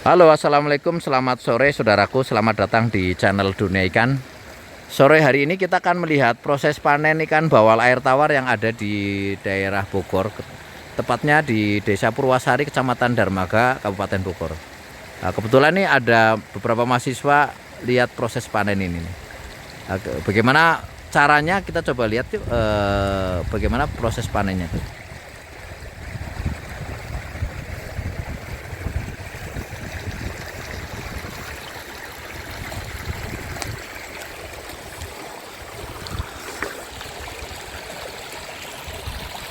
Halo, assalamualaikum, selamat sore saudaraku, selamat datang di channel Dunia Ikan. Sore hari ini kita akan melihat proses panen ikan bawal air tawar yang ada di daerah Bogor, tepatnya di Desa Purwasari, Kecamatan Darmaga, Kabupaten Bogor. Nah, kebetulan nih ada beberapa mahasiswa lihat proses panen ini. Nah, bagaimana caranya, kita coba lihat yuk, bagaimana proses panennya.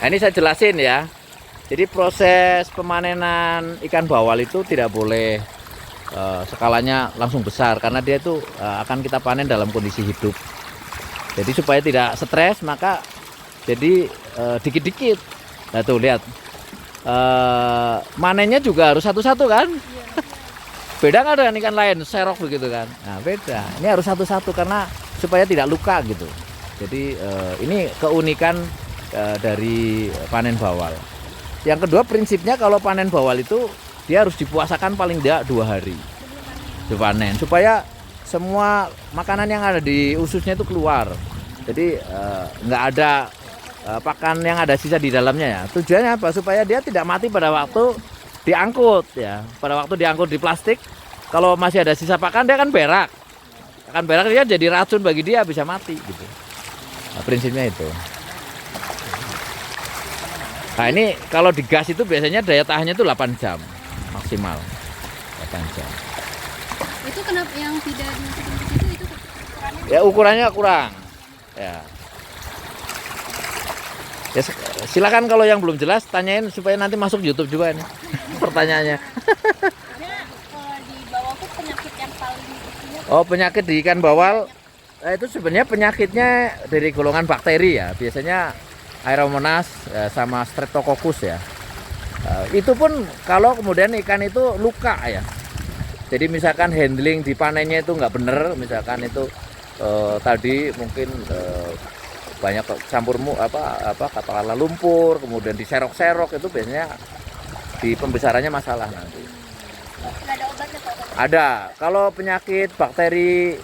Nah, ini saya jelasin ya. Jadi proses pemanenan ikan bawal itu tidak boleh skalanya langsung besar, karena dia itu akan kita panen dalam kondisi hidup. Jadi supaya tidak stres, maka jadi dikit-dikit. Nah tuh lihat, manennya juga harus satu-satu kan. Beda kan dengan ikan lain, serok begitu kan. Nah beda, ini harus satu-satu karena supaya tidak luka gitu. Jadi ini keunikan dari panen bawal. Yang kedua, prinsipnya kalau panen bawal itu dia harus dipuasakan paling tidak 2 hari dipanen, supaya semua makanan yang ada di ususnya itu keluar. Jadi nggak ada pakan yang ada sisa di dalamnya ya. Tujuannya apa? Supaya dia tidak mati pada waktu diangkut ya. Pada waktu diangkut di plastik, kalau masih ada sisa pakan dia kan berak. Akan berak, dia jadi racun bagi dia, bisa mati gitu. Nah, prinsipnya itu. Nah ini kalau digas itu biasanya daya tahannya itu 8 jam maksimal, 8 jam. Itu kenapa yang tidak dimasukin ke situ, itu ukurannya? Ya ukurannya kurang. Ya. Ya silakan kalau yang belum jelas tanyain supaya nanti masuk YouTube juga ini pertanyaannya. Karena di bawah tuh penyakit yang paling itunya. Oh, penyakit di ikan bawal itu sebenarnya penyakitnya dari golongan bakteri ya. Biasanya Aeromonas sama Streptococcus ya. Itu pun kalau kemudian ikan itu luka ya. Jadi misalkan handling di panennya itu nggak bener, misalkan itu tadi mungkin banyak campurmu katakanlah lumpur, kemudian diserok-serok, itu biasanya di pembesarannya masalah nanti. Nggak ada obatnya Pak? Ada. Kalau penyakit bakteri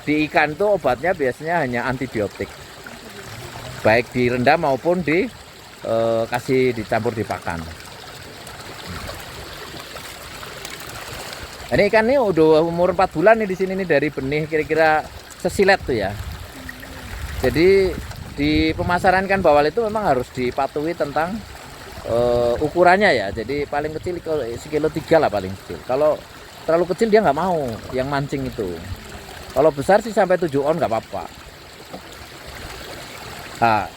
di ikan itu obatnya biasanya hanya antibiotik, baik direndam maupun kasih dicampur di pakan. Ini ikan ini udah umur 4 bulan nih di sini nih, dari benih kira-kira sesilet tuh ya. Jadi di pemasaran ikan bawal itu memang harus dipatuhi tentang ukurannya ya. Jadi paling kecil sekilo 3 lah paling kecil. Kalau terlalu kecil dia nggak mau yang mancing itu. Kalau besar sih sampai 7 on nggak apa-apa. Nah,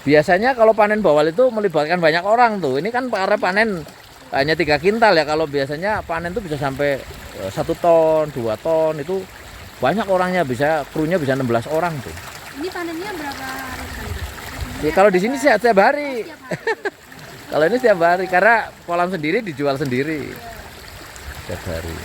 biasanya kalau panen bawal itu melibatkan banyak orang tuh. Ini kan karena panen hanya 3 kintal ya. Kalau biasanya panen tuh bisa sampai 1 ton, 2 ton, itu banyak orangnya, bisa krunya bisa 16 orang tuh. Ini panennya berapa hari sekali? Ya, kalau di sini setiap hari. Setiap hari. Kalau ini setiap hari karena kolam sendiri dijual sendiri. Setiap hari.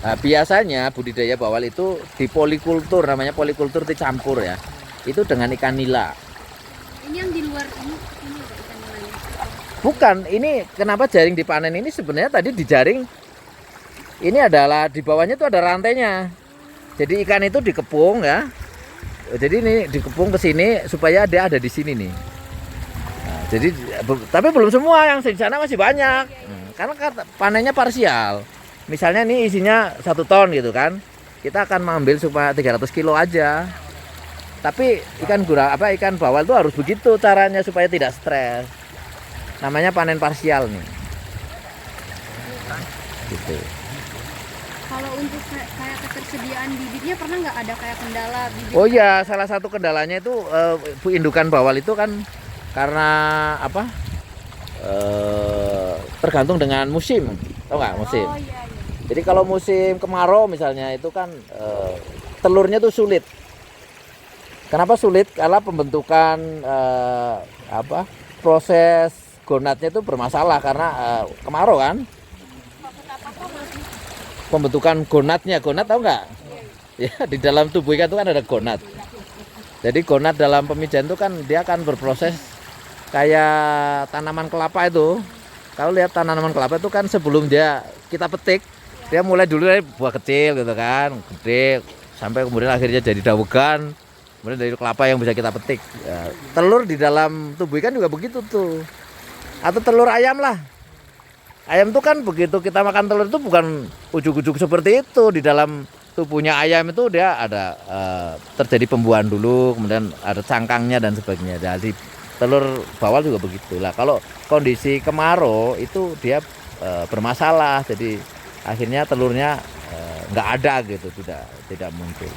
Nah, biasanya budidaya bawal itu di polikultur, namanya polikultur dicampur ya. Itu dengan ikan nila. Ini yang di luar ini ada ikan nilainya. Bukan, ini kenapa jaring dipanen ini sebenarnya tadi dijaring. Ini adalah di bawahnya itu ada rantainya. Jadi ikan itu dikepung ya. Jadi ini dikepung ke sini supaya dia ada di sini nih. Nah, jadi tapi belum semua, yang di sana masih banyak. Karena panennya parsial. Misalnya nih isinya 1 ton gitu kan, kita akan mengambil cuma 300 kilo aja. Tapi ikan ikan bawal itu harus begitu caranya supaya tidak stres. Namanya panen parsial nih. Gitu. Kalau untuk kayak ketersediaan bibitnya pernah nggak ada kayak kendala bibit? Oh iya, salah satu kendalanya itu indukan bawal itu kan karena apa? Tergantung dengan musim, tau nggak musim? Oh iya. Jadi kalau musim kemarau misalnya itu kan telurnya tuh sulit. Kenapa sulit? Karena pembentukan proses gonadnya itu bermasalah karena kemarau kan. Pembentukan gonadnya, gonad tahu nggak? Ya, di dalam tubuh ikan itu kan ada gonad. Jadi gonad dalam pemijahan itu kan dia akan berproses kayak tanaman kelapa itu. Kalau lihat tanaman kelapa itu kan sebelum dia kita petik, dia mulai dulu dari buah kecil gitu kan, gede sampai kemudian akhirnya jadi dawegan. Kemudian dari kelapa yang bisa kita petik. Ya, telur di dalam tubuh ikan juga begitu tuh. Atau telur ayam lah. Ayam itu kan begitu kita makan telur itu bukan ujuk-ujuk seperti itu. Di dalam tubuhnya ayam itu dia ada terjadi pembuahan dulu, kemudian ada cangkangnya dan sebagainya. Jadi telur bawal juga begitu lah. Kalau kondisi kemarau itu dia bermasalah, jadi akhirnya telurnya nggak ada gitu, tidak muncul.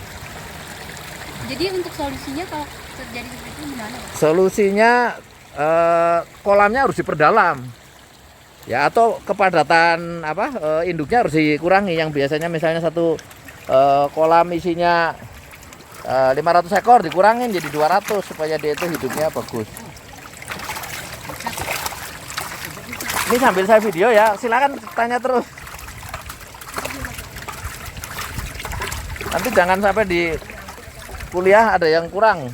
Jadi untuk solusinya kalau terjadi seperti itu gimana? Solusinya kolamnya harus diperdalam, ya, atau kepadatan induknya harus dikurangi. Yang biasanya misalnya satu kolam isinya 500 ekor dikurangin jadi 200 supaya dia itu hidupnya bagus. Ini sambil saya video ya, silakan tanya terus. Nanti jangan sampai di kuliah ada yang kurang.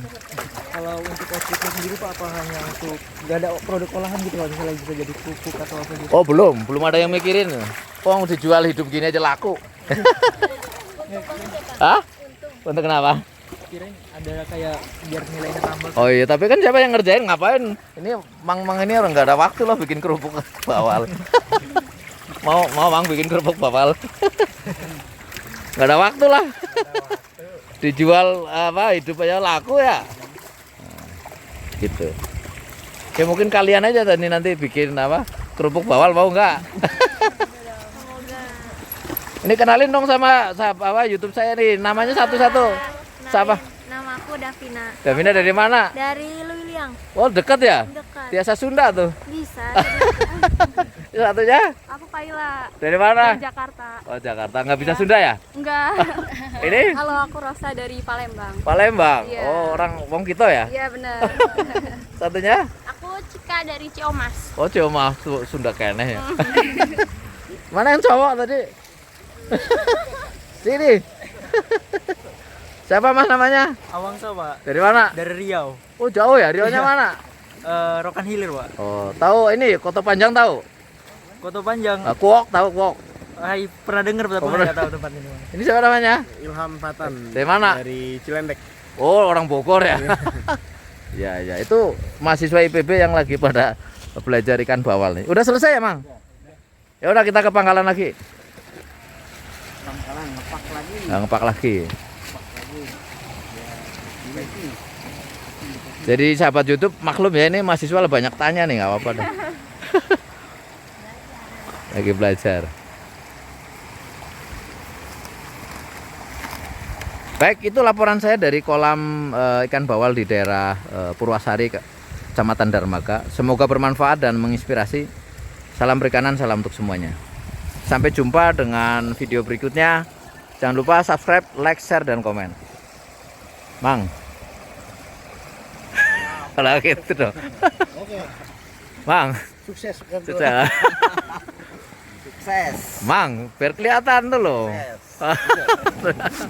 Kalau untuk outputnya sendiri Pak, apa hanya untuk nggak ada produk olahan gitu Pak, misalnya bisa jadi pupuk atau apa gitu? Oh belum ada yang mikirin. Wong dijual hidup gini aja laku. Hah? Untuk kenapa? Kirain ada kayak biar nilainya tambah. Oh iya, tapi kan siapa yang ngerjain, ngapain? Ini mang ini orang nggak ada waktu loh bikin kerupuk bawal. mau mang bikin kerupuk bawal. Nggak ada waktu lah. Dijual hidup aja laku ya. Nah, gitu. Ya mungkin kalian aja tadi nanti bikin kerupuk bawal, mau nggak? Ini kenalin dong sama YouTube saya nih, namanya satu-satu. Siapa? Nama aku Davina. Davina dari mana? Dari Luiliang. Oh dekat ya? Dekat. Biasa Sunda tuh. Bisa. Satunya? Aku Paila. Dari mana? Dari Jakarta. Oh Jakarta, nggak bisa Sunda ya? Enggak. Ini? Kalau aku Rosa dari Palembang. Palembang. Iya. Oh orang Wong Kito ya? Iya benar. Satunya? Aku Cika dari Ciomas. Oh Cioma Sunda keneh ya. Mana yang cowok tadi? Sini. Siapa mas namanya? Awangsa Pak, Dari mana? dari Riau. Oh jauh ya, Rionya mana? Rokan Hilir Pak. Oh tahu ini Koto Panjang tahu? Koto Panjang. Kuok tahu Kuok. Pernah dengar tapi pernah. nggak tahu tempat ini. Ini siapa namanya? Ilham Fatan. Dari mana? Dari Cilendek. Oh orang Bogor ya. Ya ya itu mahasiswa IPB yang lagi pada belajar ikan bawal nih. Udah selesai ya Mang? Ya udah kita ke pangkalan lagi. Pangkalan ngepak lagi. Nah, ngepak lagi. Jadi sahabat YouTube maklum ya, ini mahasiswa banyak tanya nih, nggak apa-apa dah. Lagi belajar. Baik, itu laporan saya dari kolam ikan bawal di daerah Purwasari, Kecamatan Darmaga. Semoga bermanfaat dan menginspirasi. Salam perikanan, salam untuk semuanya. Sampai jumpa dengan video berikutnya. Jangan lupa subscribe, like, share, dan komen. Mang. Kalau gitu dong. Oke. Mang. Sukses. Sukses. Sukses. Mang, biar kelihatan tuh loh. Sukses.